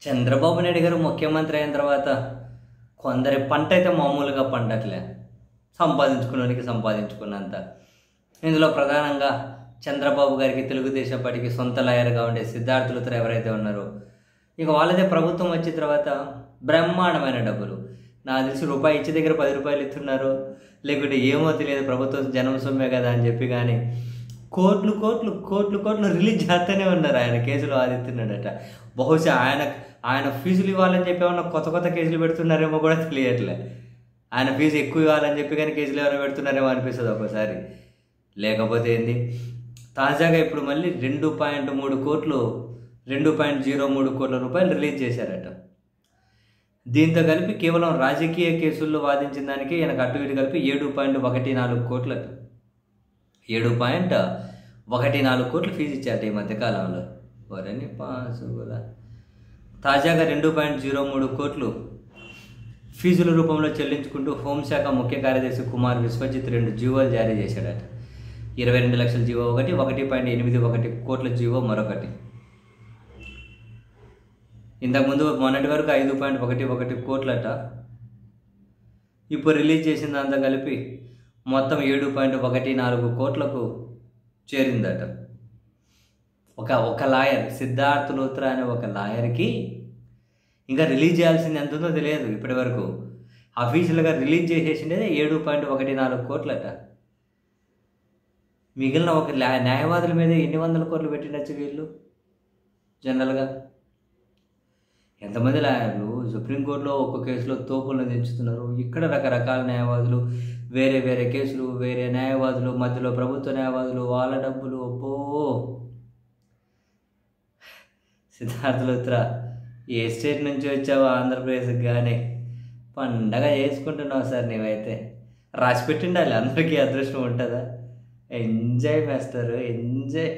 చంద్రబాబు నాయుడు గారు ముఖ్యమంత్రి అయిన తర్వాత కొందరి పంట అయితే మామూలుగా పండట్లే, సంపాదించుకున్నోనికి సంపాదించుకున్నంత. ఇందులో ప్రధానంగా చంద్రబాబు గారికి తెలుగుదేశం పార్టీకి సొంత లాయర్గా ఉండే సిద్ధార్థ లూత్రా ఎవరైతే ఉన్నారో, ఇక వాళ్ళదే ప్రభుత్వం వచ్చిన తర్వాత బ్రహ్మాండమైన డబ్బులు, నాకు తెలిసి రూపాయి ఇచ్చే దగ్గర 10 రూపాయలు ఇస్తున్నారు, లేకుంటే ఏమో తెలియదు, ప్రభుత్వం జనం సొమ్మే కదా అని చెప్పి. కానీ కోట్లు కోట్లు కోట్లు కోట్లు రిలీజ్ చేస్తూనే ఉన్నారు. ఆయన కేసులు వాదిస్తున్నాడట. బహుశా ఆయన ఫీజులు ఇవ్వాలని చెప్పి ఏమన్నా కొత్త కొత్త కేసులు పెడుతున్నారేమో కూడా తెలియట్లే. ఆయన ఫీజు ఎక్కువ ఇవ్వాలని చెప్పి కానీ కేసులు ఏమైనా పెడుతున్నారేమో అనిపిస్తుంది ఒక్కోసారి. లేకపోతే ఏంది, తాజాగా ఇప్పుడు మళ్ళీ 2.3 కోట్లు 2.03 కోట్ల రూపాయలు రిలీజ్ చేశారట. దీంతో కలిపి కేవలం రాజకీయ కేసుల్లో వాదించిన దానికి ఈయనకు అటు ఇటు కలిపి 7.14 కోట్లట. 7.14 కోట్లు ఫీజు ఇచ్చారట ఈ మధ్యకాలంలో. వరని పాసుగుల తాజాగా 2.03 కోట్లు ఫీజుల రూపంలో చెల్లించుకుంటూ హోంశాఖ ముఖ్య కార్యదర్శి కుమార్ విశ్వజిత్ 2 జీవోలు జారీ చేశాడట. 22 లక్షల జీవో ఒకటి, 1.81 కోట్ల జీవో మరొకటి. ఇంతకుముందు మొన్నటి వరకు 5.11 కోట్లట. ఇప్పుడు రిలీజ్ చేసిన అంతా కలిపి మొత్తం 7.14 కోట్లకు చేరిందట. ఒక లాయర్, సిద్ధార్థ లూత్రా అనే ఒక లాయర్కి ఇంకా రిలీజ్ చేయాల్సింది ఎంత ఉందో తెలియదు. ఇప్పటి వరకు అఫీషియల్గా రిలీజ్ చేసేసిండేది 7.14 కోట్లట. మిగిలిన ఒక న్యాయవాదుల మీద ఎన్ని వందల కోట్లు పెట్టిండొచ్చు వీళ్ళు. జనరల్గా ఎంతమంది లాయర్లు సుప్రీంకోర్టులో ఒక్క కేసులో తోపులను దించుతున్నారు. ఇక్కడ రకరకాల న్యాయవాదులు, వేరే వేరే కేసులు, వేరే న్యాయవాదులు, మధ్యలో ప్రభుత్వ న్యాయవాదులు, వాళ్ళ డబ్బులు. అబ్బో, సిద్ధార్థ లూత్రా ఏ స్టేట్ నుంచి వచ్చావో ఆంధ్రప్రదేశ్కి కానీ పండగ చేసుకుంటున్నావు సార్. నీవైతే రాసి పెట్టిండాలి, అందరికీ అదృష్టం ఉంటుందా? Enjoy master, enjoy.